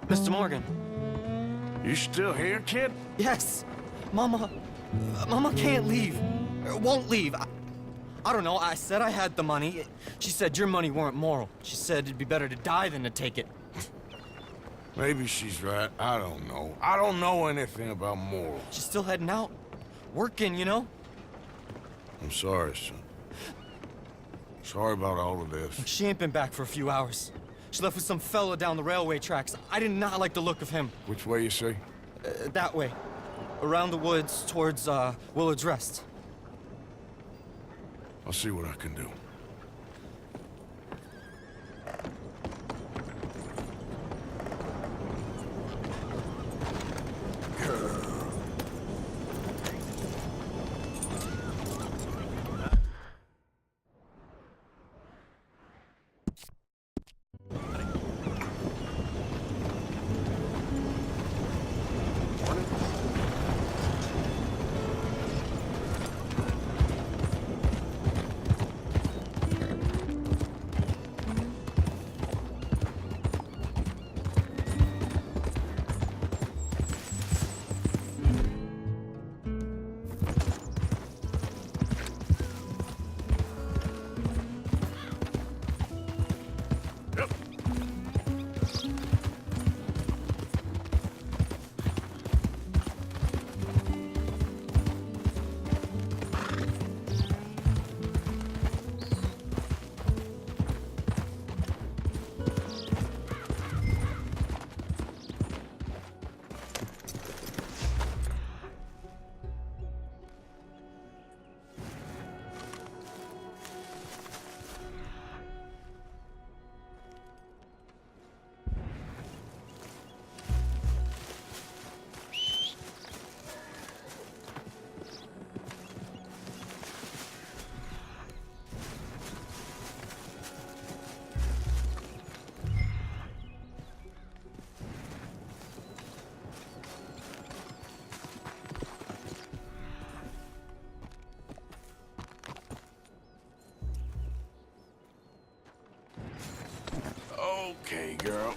Mr. Morgan. You still here, kid? Yes. Mama can't leave. Won't leave. I don't know. I said I had the money. She said your money weren't moral. She said it'd be better to die than to take it. Maybe she's right. I don't know. I don't know anything about morals. She's still heading out. Working, you know? I'm sorry, son. Sorry about all of this. She ain't been back for a few hours. She left with some fella down the railway tracks. I did not like the look of him. Which way you say? That way. Around the woods towards, Willard's Rest. I'll see what I can do. Okay, girl.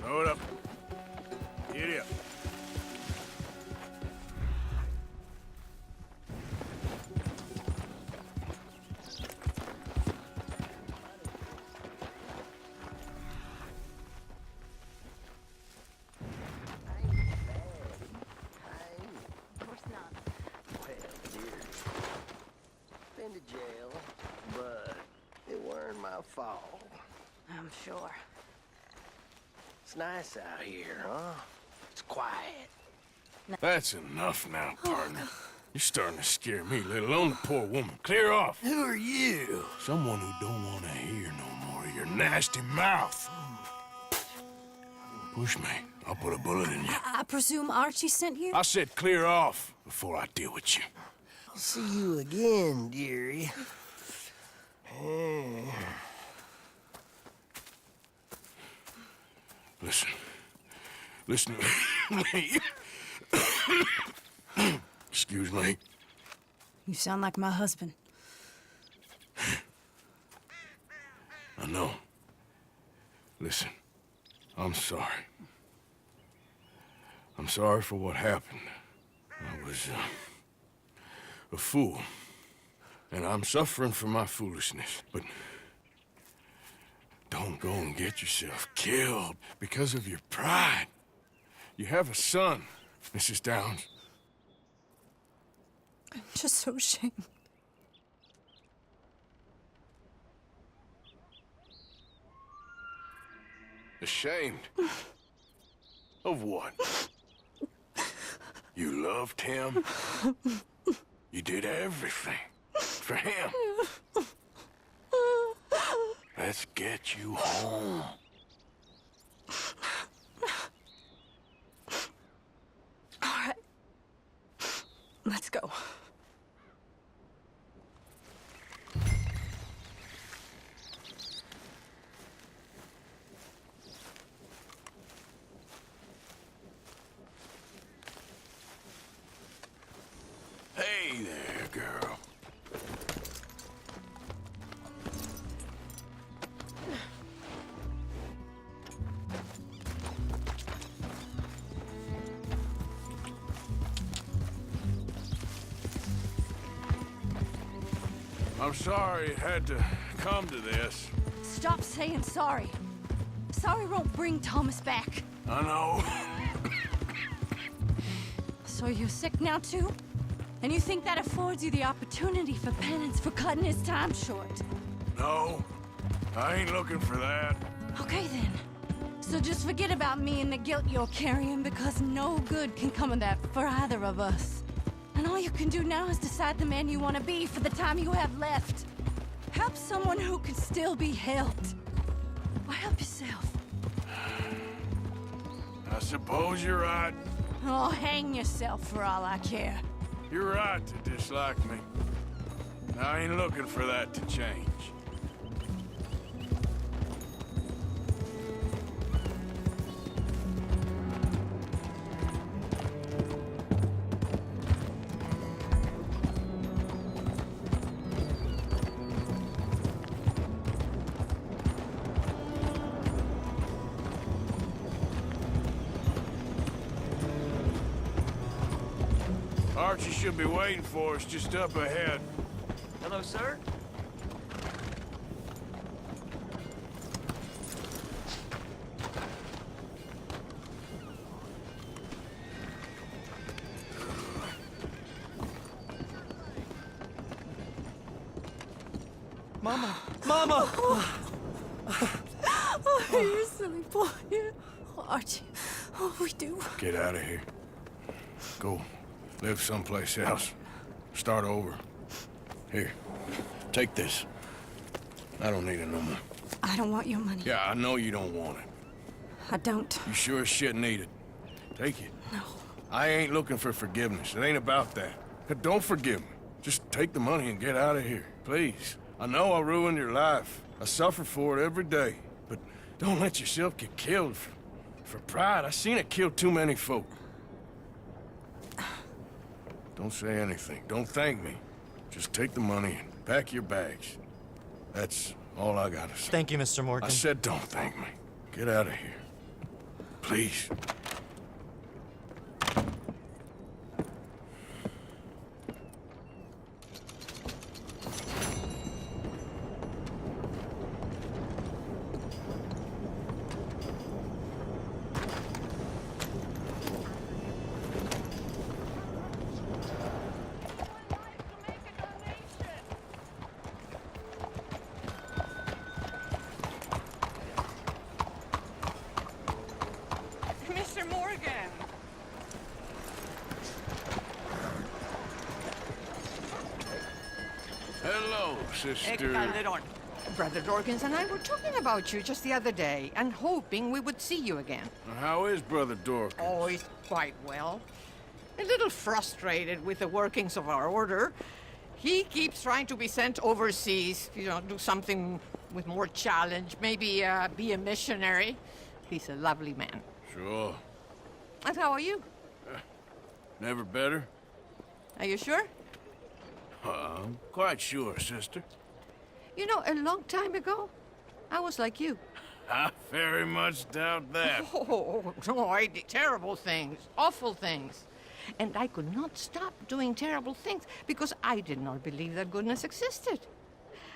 Slow it up. Giddy up. Been to jail, but it weren't my fault. I'm sure. It's nice out here, huh? It's quiet. That's enough now, partner. You're starting to scare me, let alone the poor woman. Clear off. Who are you? Someone who don't want to hear no more of your nasty mouth. Push me. I'll put a bullet in you. I presume Archie sent you? I said clear off before I deal with you. I'll see you again, dearie. Listen. Listen to me. Excuse me. You sound like my husband. I know. Listen, I'm sorry. I'm sorry for what happened. I was, a fool. And I'm suffering for my foolishness. But don't go and get yourself killed because of your pride. You have a son, Mrs. Downs. I'm just so ashamed. Ashamed? Of what? You loved him? You did everything for him? Let's get you home. All right. Let's go. Hey there, girl. I'm sorry it had to come to this. Stop saying sorry. Sorry won't bring Thomas back. I know. So you're sick now too? And you think that affords you the opportunity for penance for cutting his time short? No, I ain't looking for that. Okay then. So just forget about me and the guilt you're carrying, because no good can come of that for either of us. And all you can do now is decide the man you want to be for the time you have left. Help someone who can still be helped. Or help yourself. I suppose you're right. Oh, hang yourself for all I care. You're right to dislike me. I ain't looking for that to change. Archie should be waiting for us just up ahead. Hello, sir. Mama! Mama! Oh, you silly boy. Oh, Archie, what we do? Get out of here. Go live someplace else. Start over. Here, take this. I don't need it no more. I don't want your money. Yeah, I know you don't want it. I don't. You sure as shit need it. Take it. No. I ain't looking for forgiveness. It ain't about that. But don't forgive me. Just take the money and get out of here, please. I know I ruined your life. I suffer for it every day. But don't let yourself get killed for pride. I seen it kill too many folk. Don't say anything. Don't thank me. Just take the money and pack your bags. That's all I gotta say. Thank you, Mr. Morgan. I said don't thank me. Get out of here. Please. Mr. Morgan! Hello, sister. Calderon. Brother Dorkins and I were talking about you just the other day and hoping we would see you again. How is Brother Dorkins? Oh, he's quite well. A little frustrated with the workings of our order. He keeps trying to be sent overseas, do something with more challenge, maybe be a missionary. He's a lovely man. Sure. And how are you? Never better? Are you sure? I'm quite sure, sister. You know, a long time ago, I was like you. I very much doubt that. Oh, no, I did terrible things, awful things. And I could not stop doing terrible things because I did not believe that goodness existed.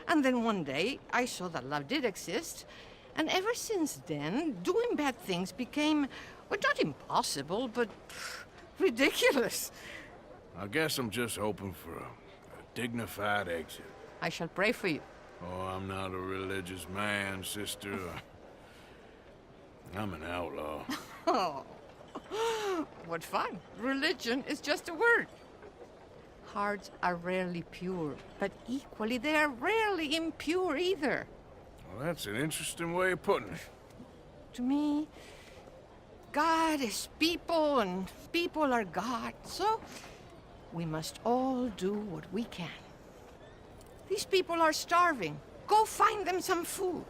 And then one day, I saw that love did exist. And ever since then, doing bad things became, well, not impossible, but ridiculous. I guess I'm just hoping for a dignified exit. I shall pray for you. Oh, I'm not a religious man, sister. I'm an outlaw. Oh, what fun. Religion is just a word. Hearts are rarely pure, but equally they are rarely impure either. Well, that's an interesting way of putting it. To me, God is people and people are God. So we must all do what we can. These people are starving. Go find them some food.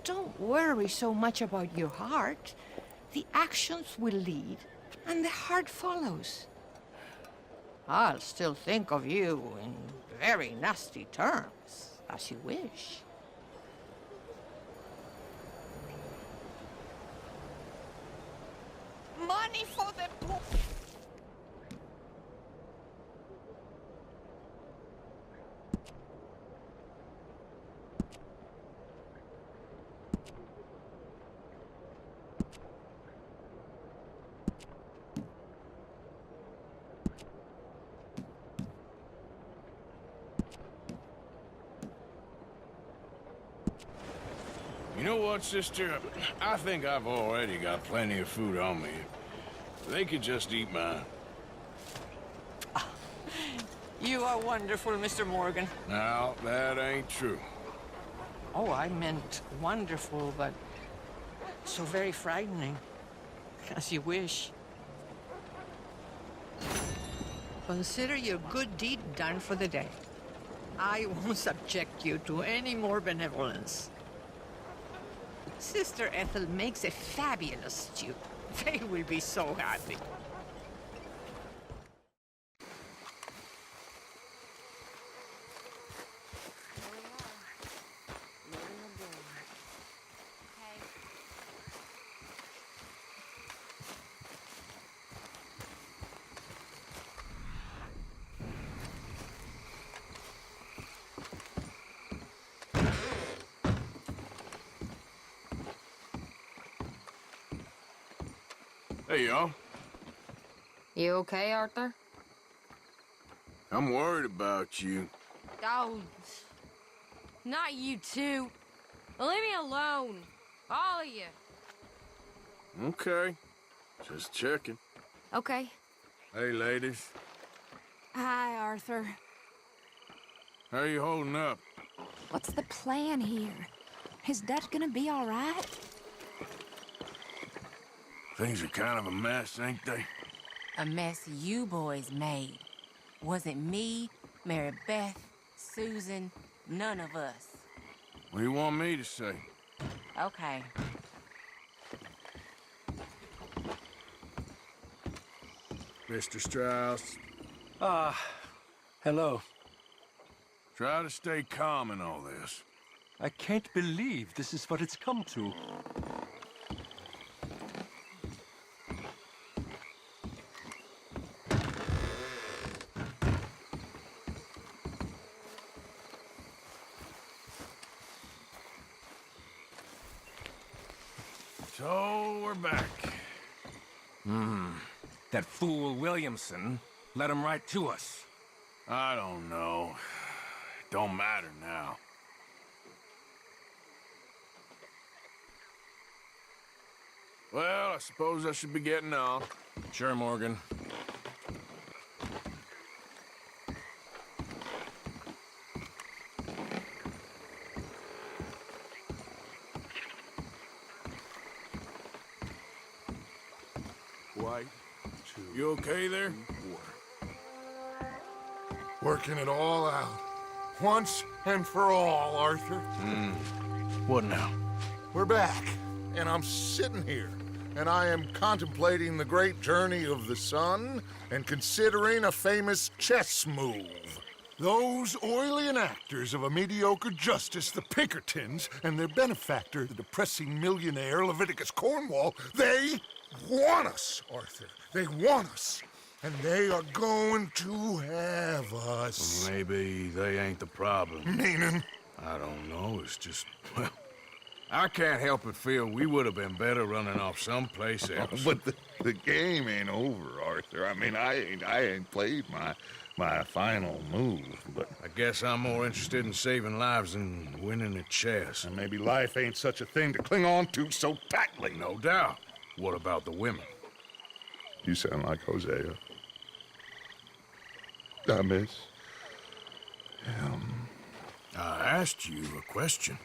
Don't worry so much about your heart. The actions will lead, and the heart follows. I'll still think of you in very nasty terms, as you wish. Money for the poor. You know what, sister? I think I've already got plenty of food on me. They could just eat mine. You are wonderful, Mr. Morgan. Now, that ain't true. Oh, I meant wonderful, but so very frightening. As you wish. Consider your good deed done for the day. I won't subject you to any more benevolence. Sister Ethel makes a fabulous stew. They will be so happy. Hey, y'all. You okay, Arthur? I'm worried about you. Oh, not you two. Leave me alone. All of you. Okay. Just checking. Okay. Hey, ladies. Hi, Arthur. How you holding up? What's the plan here? Is Dutch gonna be all right? Things are kind of a mess, ain't they? A mess you boys made. Wasn't me, Mary Beth, Susan, none of us. What do you want me to say? Okay. Mr. Strauss, Hello. try to stay calm in all this. I can't believe this is what it's come to. So, we're back. That fool Williamson led him right to us. I don't know. Don't matter now. Well, I suppose I should be getting on. Sure, Morgan. White, you okay there? Working it all out. Once and for all, Arthur. What now? We're back, and I'm sitting here, and I am contemplating the great journey of the sun and considering a famous chess move. Those oily enactors of a mediocre justice, the Pinkertons, and their benefactor, the depressing millionaire Leviticus Cornwall, they want us, Arthur. They want us. And they are going to have us. Maybe they ain't the problem. Meaning? I don't know. It's just, well, I can't help but feel we would have been better running off someplace else. But the game ain't over, Arthur. I mean, I ain't played my final move, but... I guess I'm more interested in saving lives than winning at chess. And maybe life ain't such a thing to cling on to so tightly. No doubt. What about the women? You sound like Hosea. I miss him. I asked you a question.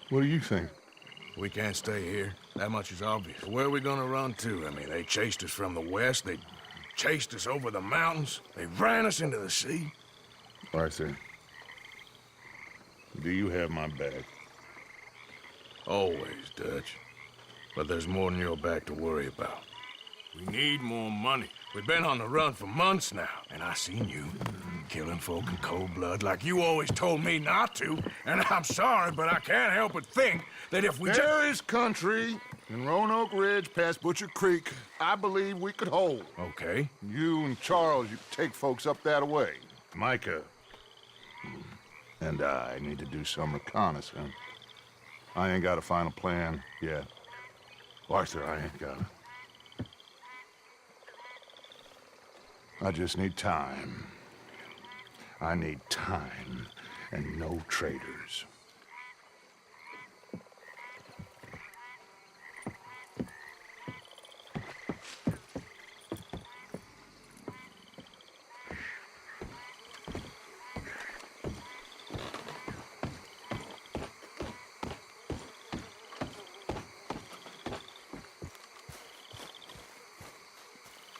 What do you think? We can't stay here. That much is obvious. Where are we gonna run to? I mean, they chased us from the west. They chased us over the mountains. They ran us into the sea. Arthur, do you have my back? Always, Dutch. But there's more than your back to worry about. We need more money. We've been on the run for months now, and I seen you killing folk in cold blood like you always told me not to. And I'm sorry, but I can't help but think that if we There is country in Roanoke Ridge past Butcher Creek I believe we could hold. Okay. You and Charles, you could take folks up that way. Micah and I need to do some reconnaissance. I ain't got a final plan yet. Arthur, I ain't got it. I just need time. I need time and no traitors.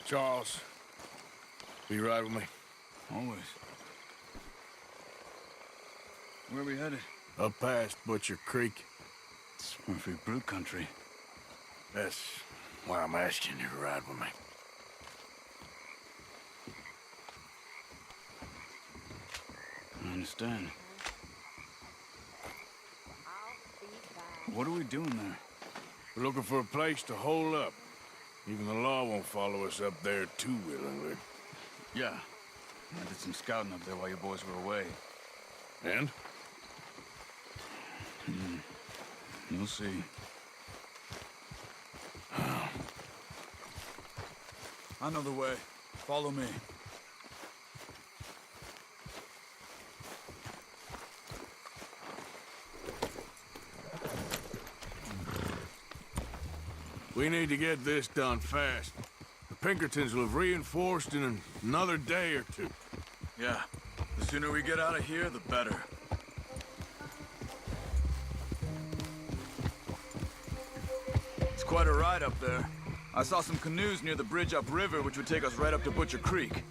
Charles, be right with me. Always. Where are we headed? Up past Butcher Creek. It's Murphy Brute country. That's why I'm asking you to ride with me. I understand. What are we doing there? We're looking for a place to hole up. Even the law won't follow us up there too willingly. Yeah. I did some scouting up there while you boys were away. And? You'll see. I know the way. Follow me. We need to get this done fast. The Pinkertons will have reinforced in another day or two. Yeah. The sooner we get out of here, the better. It's quite a ride up there. I saw some canoes near the bridge upriver, which would take us right up to Butcher Creek.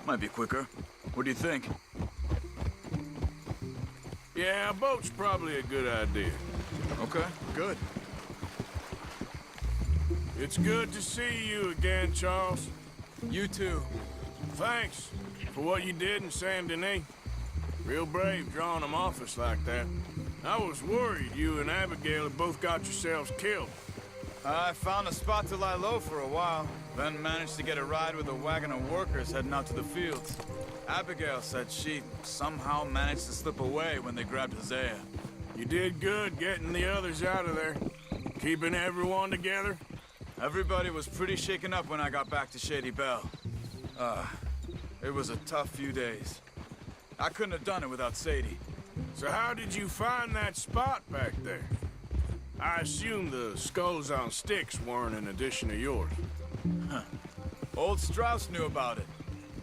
Might be quicker. What do you think? Yeah, a boat's probably a good idea. Okay, good. It's good to see you again, Charles. You too. Thanks for what you did in Saint Denis. Real brave drawing them off us like that. I was worried you and Abigail had both got yourselves killed. I found a spot to lie low for a while, then managed to get a ride with a wagon of workers heading out to the fields. Abigail said she somehow managed to slip away when they grabbed Hosea. You did good getting the others out of there. Keeping everyone together. Everybody was pretty shaken up when I got back to Shady Belle. It was a tough few days. I couldn't have done it without Sadie. So how did you find that spot back there? I assume the skulls on sticks weren't an addition of yours. Old Strauss knew about it.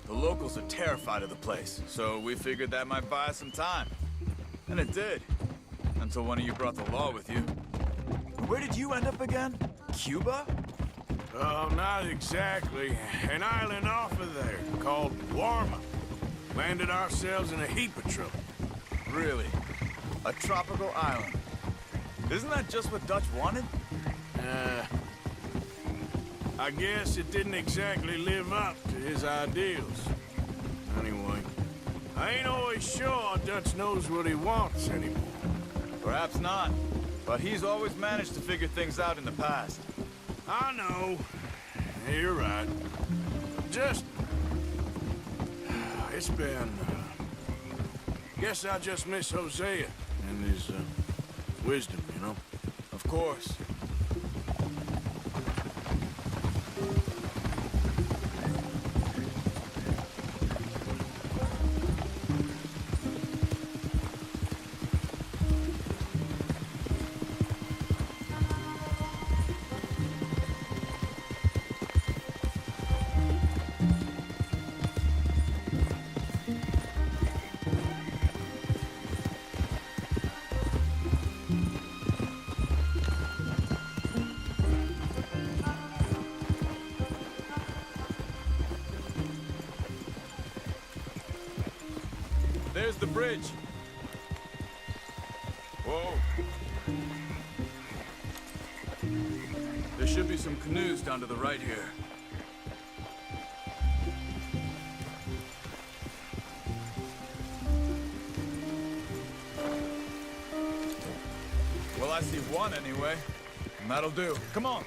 The locals are terrified of the place, so we figured that might buy us some time. And it did. Until one of you brought the law with you. Where did you end up again? Cuba? Oh, not exactly. An island off of there called Warma. Landed ourselves in a heap of trouble. Really? A tropical island? Isn't that just what Dutch wanted? I guess it didn't exactly live up to his ideals. Anyway, I ain't always sure Dutch knows what he wants anymore. Perhaps not. But he's always managed to figure things out in the past. I know. You're right. Just... It's been... Guess I just miss Hosea and his, wisdom, you know? Of course. There's the bridge. Whoa. There should be some canoes down to the right here. Well, I see one anyway. And that'll do. Come on.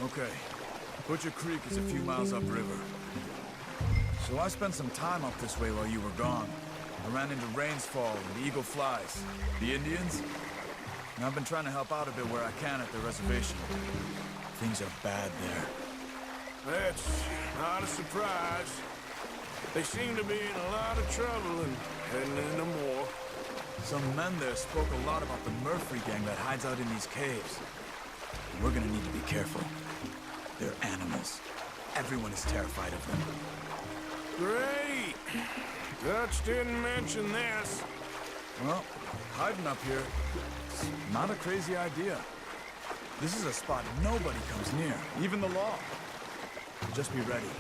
Okay. Butcher Creek is a few miles upriver. So I spent some time up this way while you were gone. I ran into Rains Fall and the Eagle Flies. The Indians? And I've been trying to help out a bit where I can at the reservation. Things are bad there. That's not a surprise. They seem to be in a lot of trouble and heading into more. Some men there spoke a lot about the Murphy gang that hides out in these caves. And we're gonna need to be careful. They're animals. Everyone is terrified of them. Great! Dutch didn't mention this. Well, hiding up here, it's not a crazy idea. This is a spot nobody comes near, even the law. Just be ready.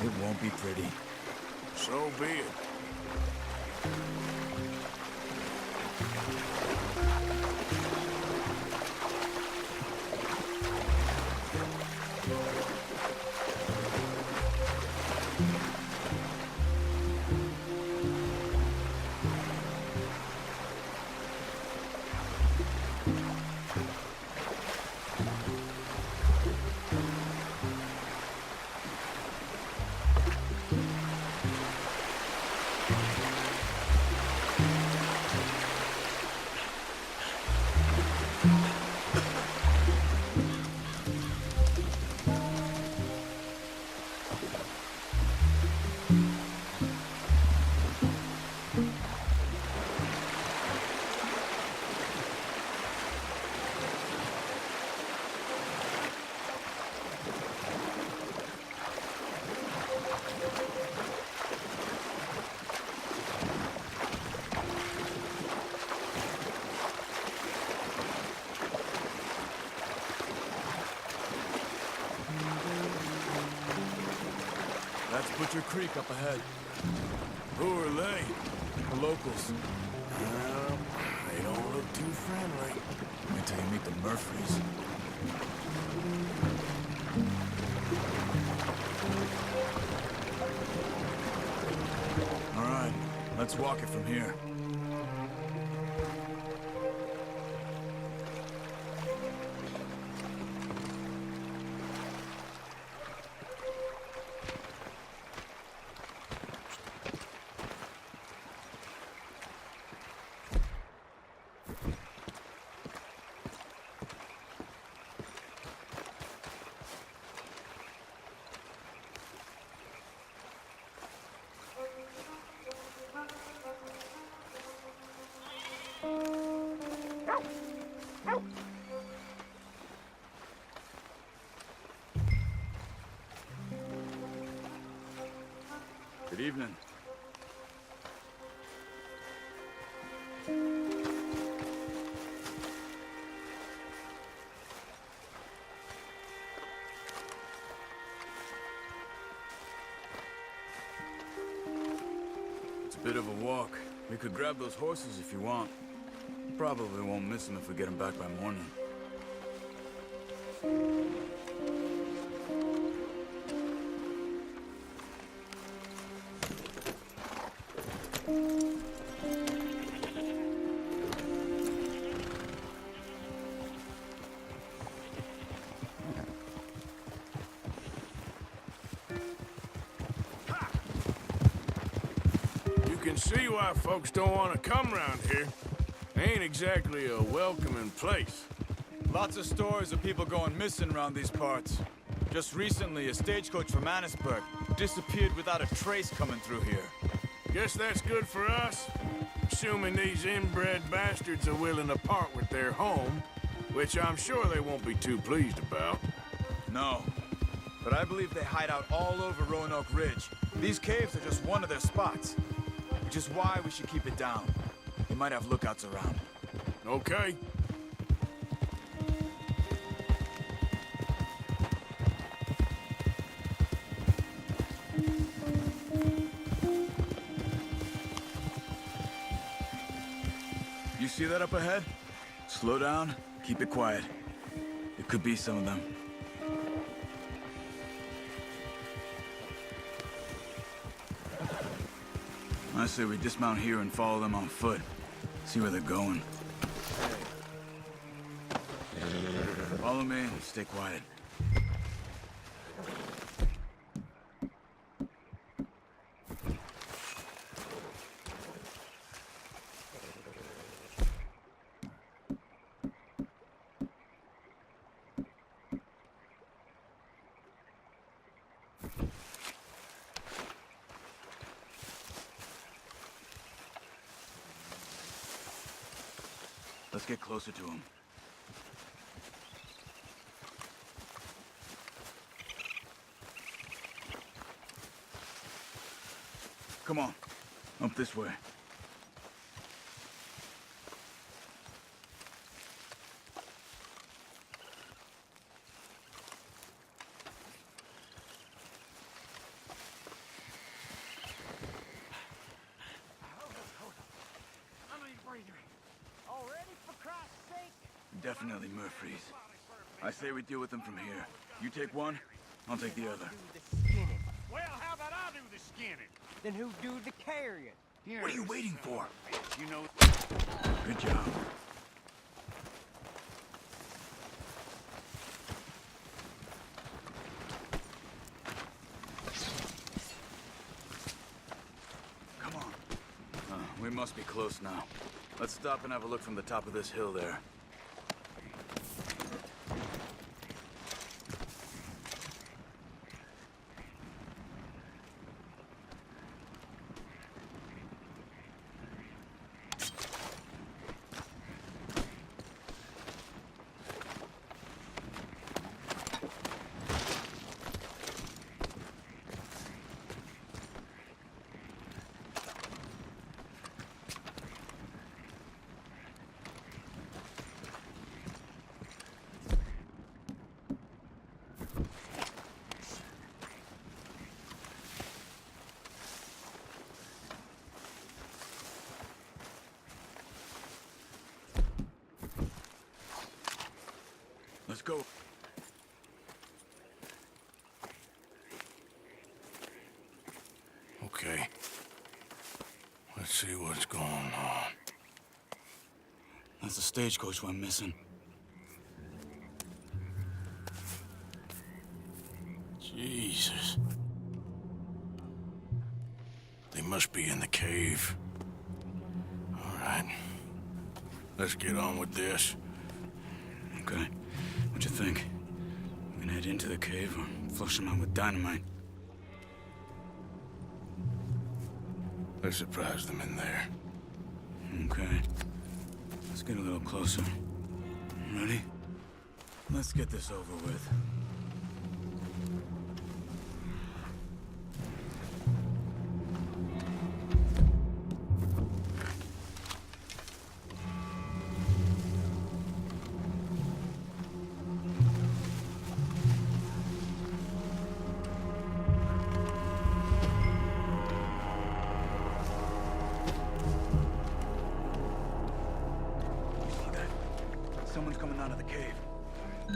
It won't be pretty. So be it. That's Butcher Creek up ahead. Who are they? The locals. They don't look too friendly. Wait till you meet the Murphys. All right, let's walk it from here. Good evening. It's a bit of a walk. We could grab those horses if you want. Probably won't miss them if we get them back by morning. You can see why folks don't want to come around here. Ain't exactly a welcoming place. Lots of stories of people going missing around these parts. Just recently, a stagecoach from Annisburg disappeared without a trace coming through here. Guess that's good for us. Assuming these inbred bastards are willing to part with their home, which I'm sure they won't be too pleased about. No. but I believe they hide out all over Roanoke Ridge. These caves are just one of their spots, which is why we should keep it down. They might have lookouts around. Okay. You see that up ahead? Slow down, keep it quiet. It could be some of them. I say we dismount here and follow them on foot. See where they're going. Follow me and stay quiet. Let's get closer to him. Come on, up this way. Definitely Murphy's. I say we deal with them from here. You take one, I'll take the other. Well, how about I do the skinning? Then who do the carrying? What are you waiting for? You know... Good job. Come on. We must be close now. Let's stop and have a look from the top of this hill there. Let's go. Okay. Let's see what's going on. That's the stagecoach we're missing. Jesus. They must be in the cave. All right. Let's get on with this. Okay. What you think? We can head into the cave or flush them out with dynamite? Let's surprise them in there. Okay. Let's get a little closer. Ready? Let's get this over with. Someone's coming out of the cave.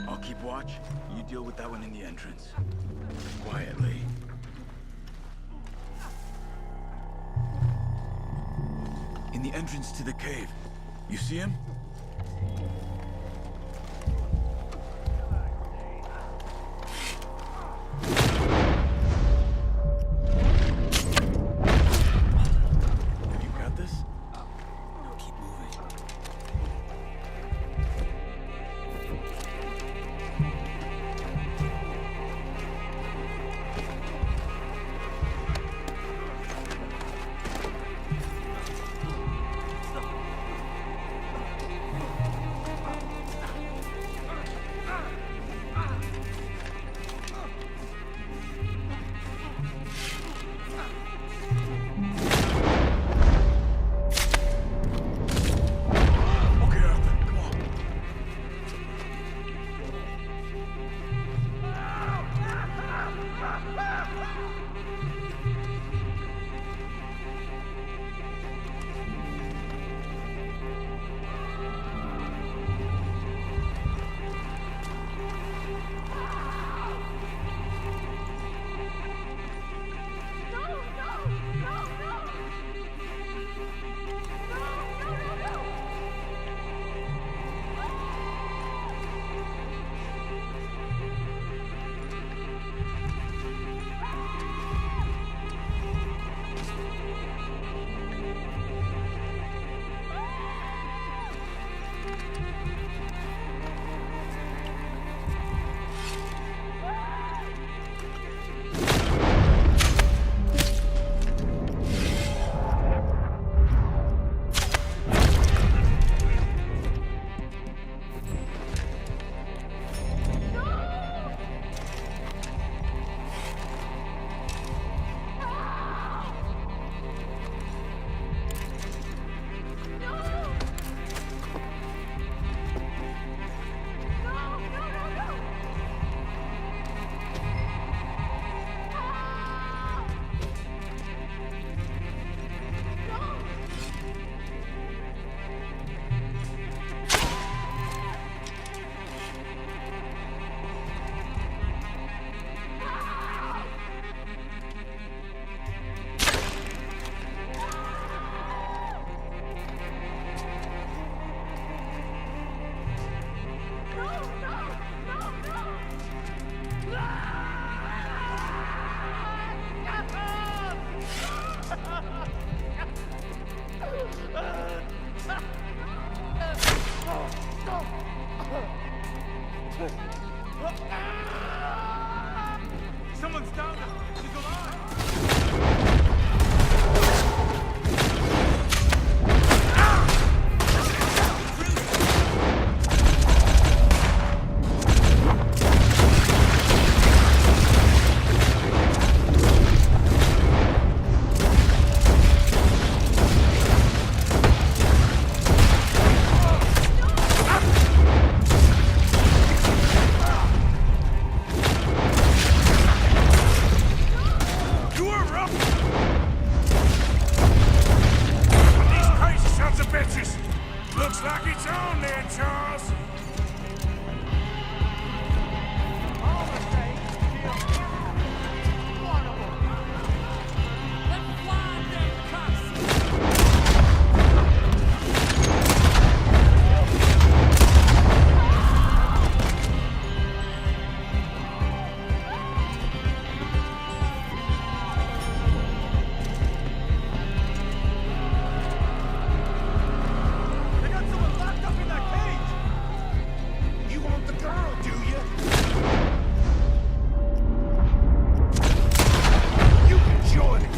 I'll keep watch. You deal with that one in the entrance. Quietly. In the entrance to the cave. You see him? Have you got this? No, keep moving. Someone's down there. She's alive. You were rough. These crazy sons of bitches. Looks like it's on there, Charles. They got someone locked up in that cage. You want the girl, do you? You can join it.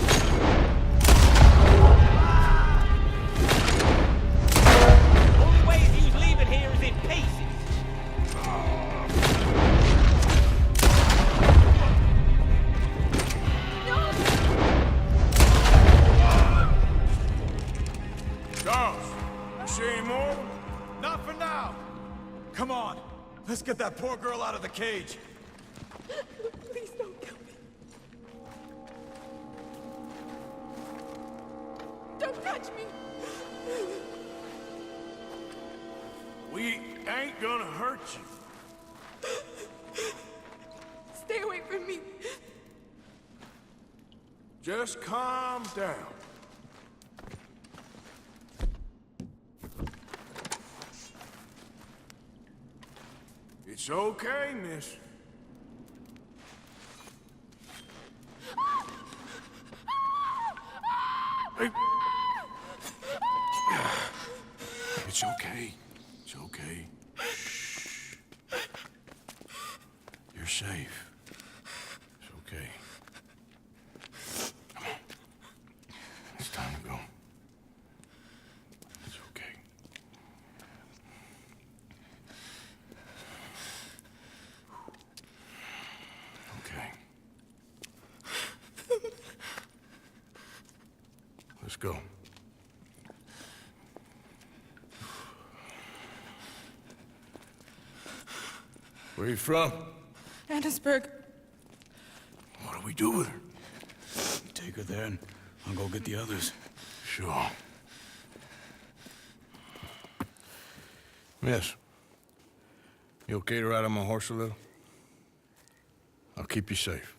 Only way he's leaving here is in pieces. Charles, you see any more? Not for now. Come on, let's get that poor girl out of the cage. Please don't kill me. Don't touch me. We ain't gonna hurt you. Stay away from me. Just calm down. It's okay, miss. Hey. It's okay. It's okay. Shh. You're safe. It's okay. Come on. It's time to go. It's okay. Okay. Let's go. Where you from? Annisburg. What do we do with her? Take her there and I'll go get the others. Sure. Miss, you okay to ride on my horse a little? I'll keep you safe.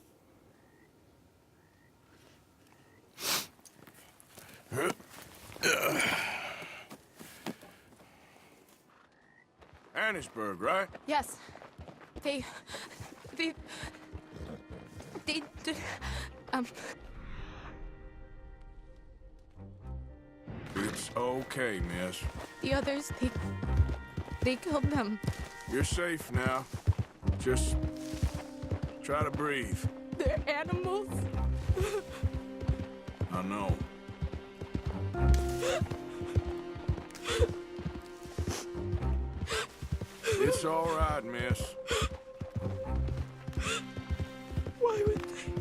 Annisburg, right? Yes. They did, It's okay, miss. the others, they killed them. You're safe now. Just try to breathe. They're animals. I know. It's all right, miss. Why would they?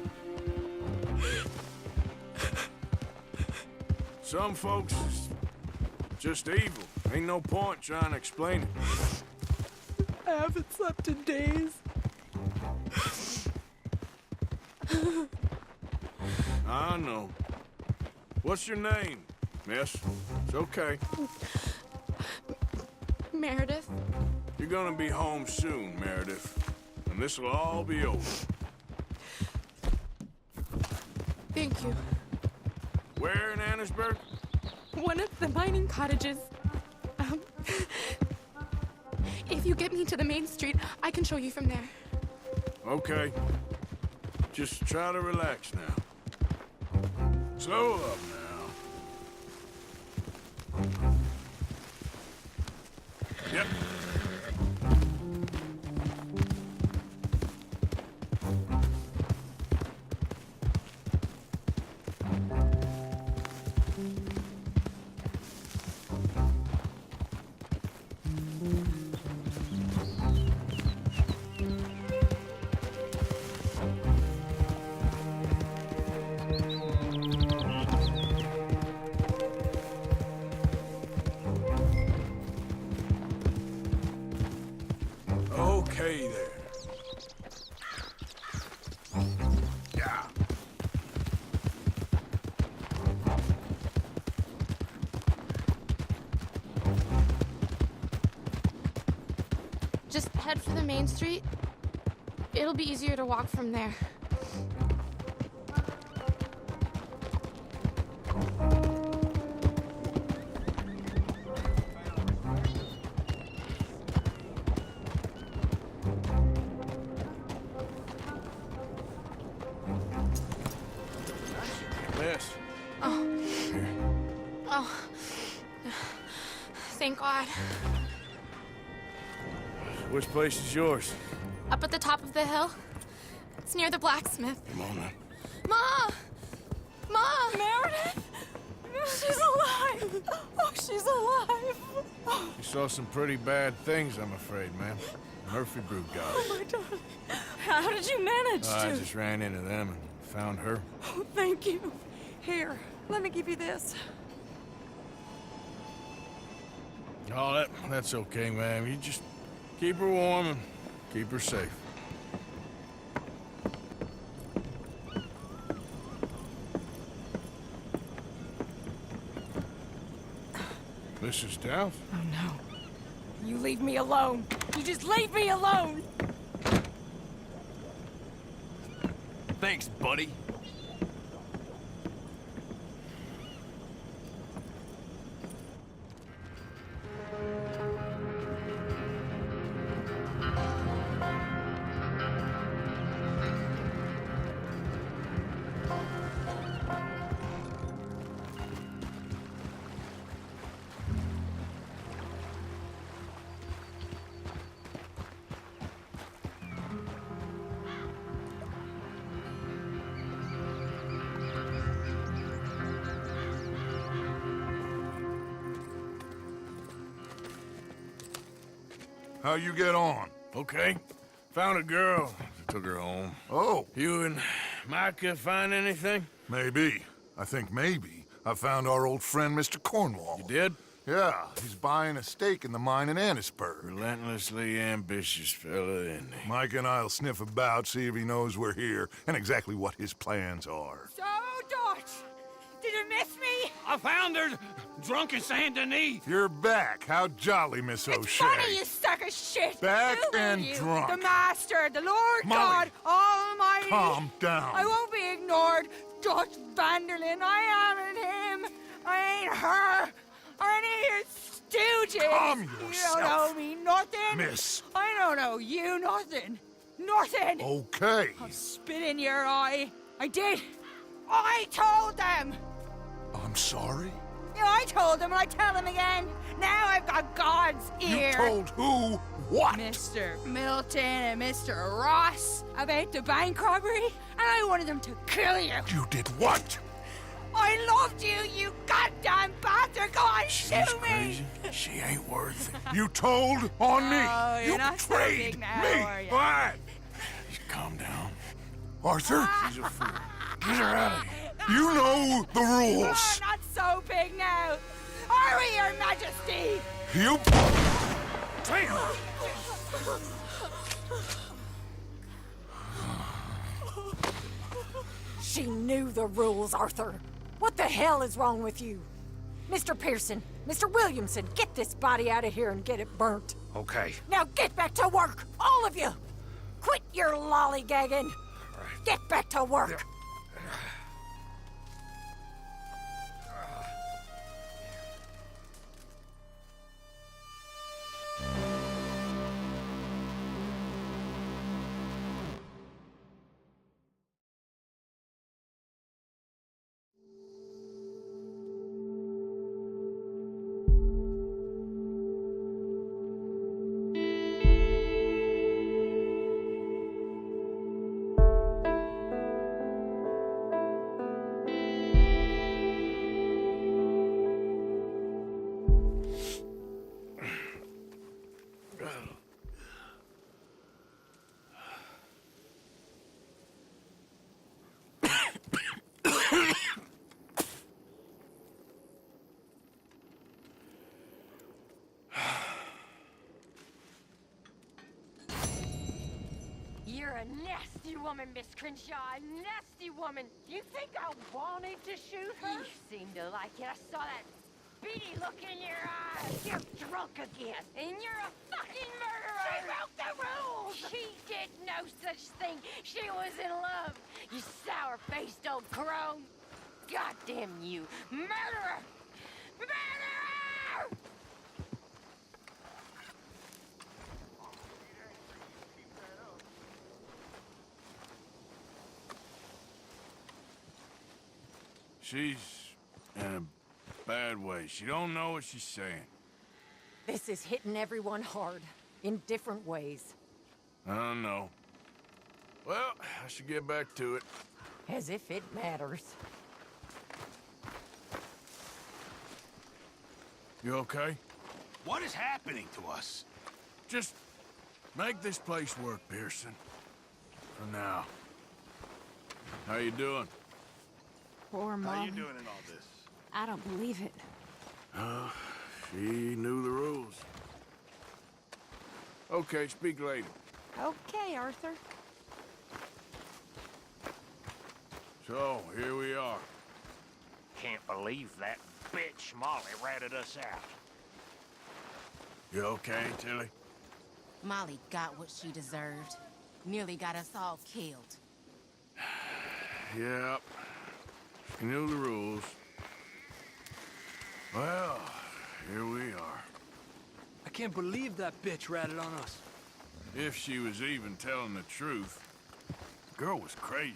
Some folks is just evil. Ain't no point trying to explain it. I haven't slept in days. I know. What's your name, miss? It's okay. Meredith. You're gonna be home soon, Meredith. And this'll all be over. Thank you. Where in Annisburg? One of the mining cottages. If you get me to the main street, I can show you from there. Okay. Just try to relax now. Slow up now. Yep. Okay there. Yeah. Just head for the main street. It'll be easier to walk from there. Yes. Oh. Thank God. Which place is yours? Up at the top of the hill. It's near the blacksmith. Come on now. Ma! Ma! Meredith! She's alive! Oh, she's alive! You saw some pretty bad things, I'm afraid, ma'am. Murphy Brood got Oh, us. my darling. How did you manage I to? just ran into them and found her. Oh, thank you. Here, let me give you this. Oh, that's okay, ma'am. You just keep her warm and keep her safe. Mrs. Downs? Oh, no. You leave me alone. You just leave me alone. Thanks, buddy. How you get on? Okay. Found a girl. Took her home. Oh. You and Micah find anything? Maybe. I think maybe. I found our old friend, Mr. Cornwall. You did? Yeah, he's buying a stake in the mine in Annisburg. Relentlessly ambitious fella, isn't he? Mike and I'll sniff about, see if he knows we're here, and exactly what his plans are. So, Dutch, did you miss me? I found her drunk in Saint Denis. You're back. How jolly, Miss O'Shea. Funny, you sack of shit. Back Who are and you? drunk. The Master, the Lord Molly, God Almighty. calm down. I won't be ignored. Dutch Vanderlyn, I am him. I ain't her. Or any of your stooges. Calm You yourself. don't owe me nothing. Miss. I don't owe you nothing. Nothing. Okay. I'll spit in your eye. I did. I told them. I'm sorry? Yeah, I told them and I tell them again. Now I've got God's ear. You told who what? Mr. Milton and Mr. Ross about the bank robbery, and I wanted them to kill you. You did what? I loved you, you goddamn bastard! Go on, shoot me! She ain't worth it. You told on me. Oh, you're you not so betrayed big now, me. are you? What? Just calm down. Arthur? She's a fool. Get her out of here. You know the Oh, rules. not so big now. Are we, Your Majesty? You... She knew the rules, Arthur. What the hell is wrong with you? Mr. Pearson, Mr. Williamson, get this body out of here and get it burnt. Okay. Now get back to work, all of you! Quit your lollygagging! Get back to work! a nasty woman, Miss Crenshaw. A nasty woman. You think I wanted to shoot her? You seem to like it. I saw that beady look in your eyes. You're drunk again. And you're a fucking murderer. She broke the rules. She did no such thing. She was in love. You sour-faced old crone. Goddamn you. Murderer! Murderer! She's in a bad way. She don't know what she's saying. This is hitting everyone hard, in different ways. I don't know. Well, I should get back to it. As if it matters. You okay? What is happening to us? Just make this place work, Pearson. For now. How you doing? Poor Mom. How you doing in all this? I don't believe it. She knew the rules. Okay, speak later. Okay, Arthur. So, here we are. Can't believe that bitch Molly ratted us out. You okay, Tilly? Molly got what she deserved. Nearly got us all killed. Yep. She knew the rules. Well, here we are. I can't believe that bitch ratted on us. If she was even telling the truth, the girl was crazy.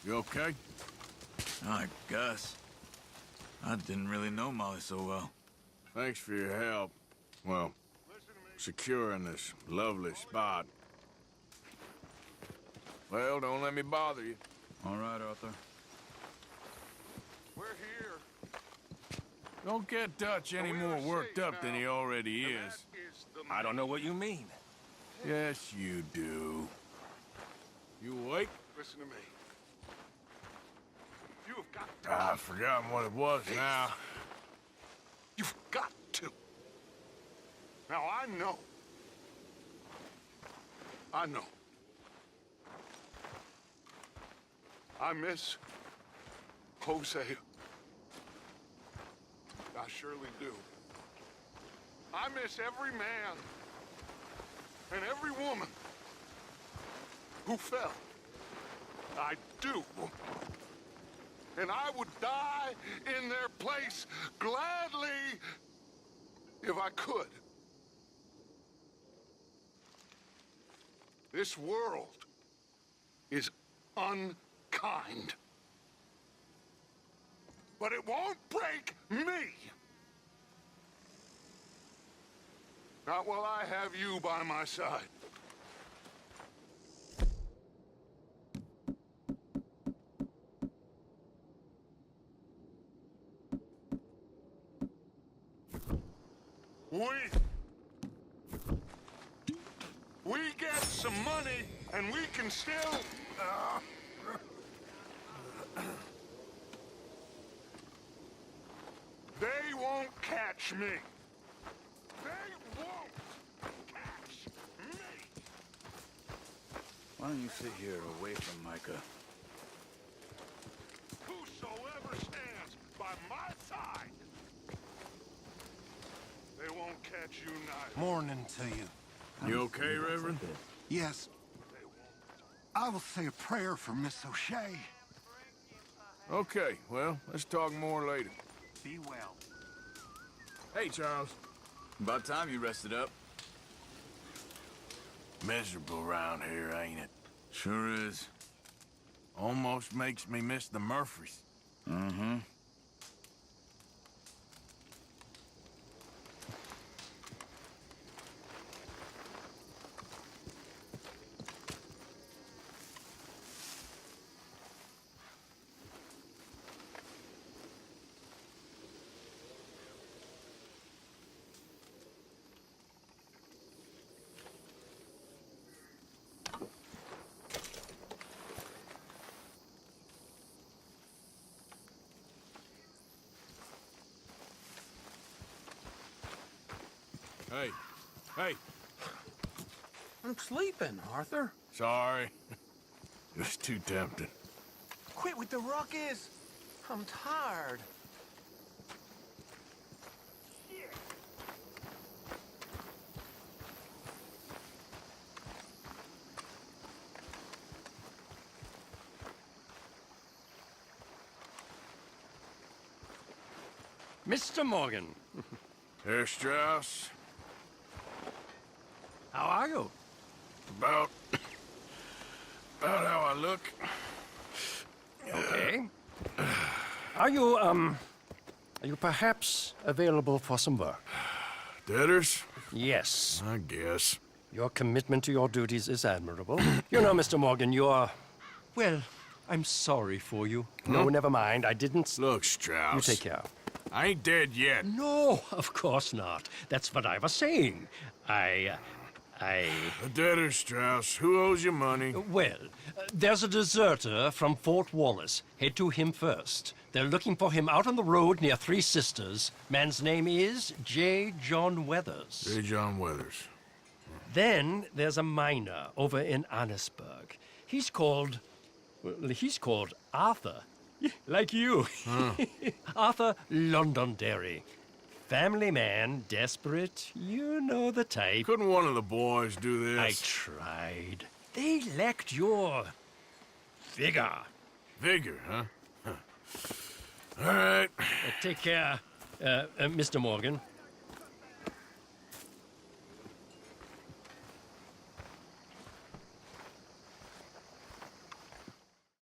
You okay? I guess. I didn't really know Molly so well. Thanks for your help. Well, securing this lovely spot. Well, don't let me bother you. All right, Arthur. We're here. Don't get Dutch any more worked up than he already is. I don't know what you mean. Yes, you do. You awake? Listen to me. You've got I've forgotten what it was now. You've got to. Now, I know. I miss Jose. I surely do. I miss every man and every woman who fell. I do. And I would die in their place gladly if I could. This world is unkind. But it won't break me. Not while I have you by my side. We get some money, and we can still... They won't catch me. They won't catch me. Why don't you sit here away from Micah? Whosoever stands by my side, they won't catch you neither. Morning to you. You okay, Reverend? Yes. I will say a prayer for Miss O'Shea. Okay, well, let's talk more later. Be well. Hey, Charles. About time you rested up. Miserable around here, ain't it? Sure is. Almost makes me miss the Murphys. Mm-hmm. Hey, hey. I'm sleeping, Arthur. Sorry. It was too tempting. Quit with the ruckus. I'm tired. Mr. Morgan. Herr Strauss. How are you? About how I look. Okay. Are you perhaps available for some work? Debtors? Yes. I guess. Your commitment to your duties is admirable. You know, Mr. Morgan, you're... Well, I'm sorry for you. No, never mind. I didn't... Look, Strauss. You take care. I ain't dead yet. No, of course not. That's what I was saying. The debtors, Strauss. Who owes you money? Well, there's a deserter from Fort Wallace. Head to him first. They're looking for him out on the road near Three Sisters. Man's name is J. John Weathers. J. John Weathers. Then there's a miner over in Annisburg. He's called Arthur. Like you. Arthur Londonderry. Family man, desperate, you know the type. Couldn't one of the boys do this? I tried. They lacked your... vigor. Vigor, huh? All right. Take care, Mr. Morgan.